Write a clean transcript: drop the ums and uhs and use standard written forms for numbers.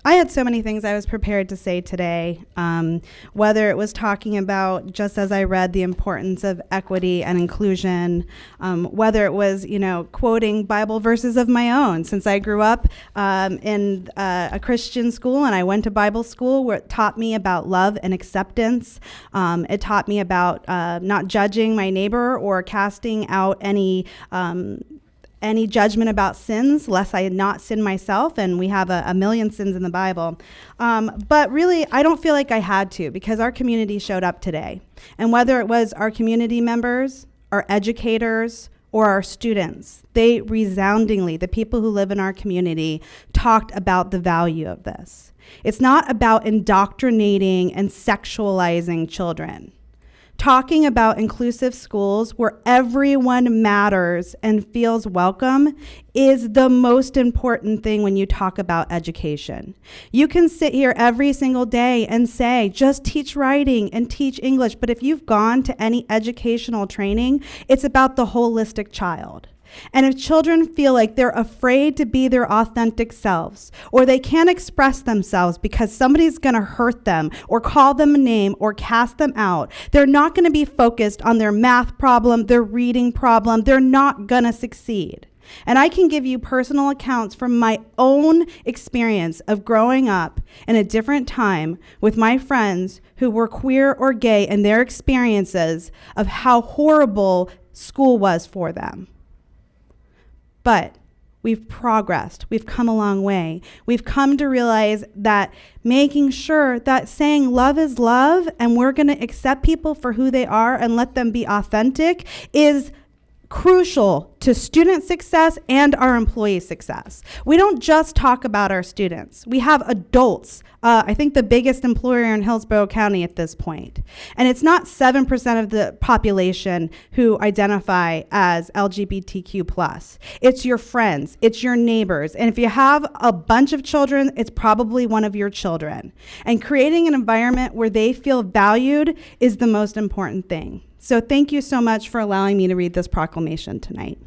I had so many things I was prepared to say today, whether it was talking about, just as I read, the importance of equity and inclusion, whether it was, quoting Bible verses of my own, since I grew up in a Christian school and I went to Bible school where it taught me about love and acceptance. It taught me about not judging my neighbor or casting out any judgment about sins, lest I had not sinned myself, and we have a million sins in the Bible. But really, I don't feel like I had to, because our community showed up today. And whether it was our community members, our educators, or our students, they resoundingly, the people who live in our community, talked about the value of this. It's not about indoctrinating and sexualizing children. Talking about inclusive schools where everyone matters and feels welcome is the most important thing when you talk about education. You can sit here every single day and say, just teach writing and teach English, but if you've gone to any educational training, it's about the holistic child. And if children feel like they're afraid to be their authentic selves, or they can't express themselves because somebody's going to hurt them or call them a name or cast them out, they're not going to be focused on their math problem, their reading problem. They're not going to succeed. And I can give you personal accounts from my own experience of growing up in a different time with my friends who were queer or gay, and their experiences of how horrible school was for them. But we've progressed. We've come a long way. We've come to realize that making sure that saying love is love and we're going to accept people for who they are and let them be authentic is crucial to student success and our employee success. We don't just talk about our students. We have adults, I think the biggest employer in Hillsborough County at this point. And it's not 7% of the population who identify as LGBTQ+. It's your friends, it's your neighbors. And if you have a bunch of children, it's probably one of your children. And creating an environment where they feel valued is the most important thing. So thank you so much for allowing me to read this proclamation tonight.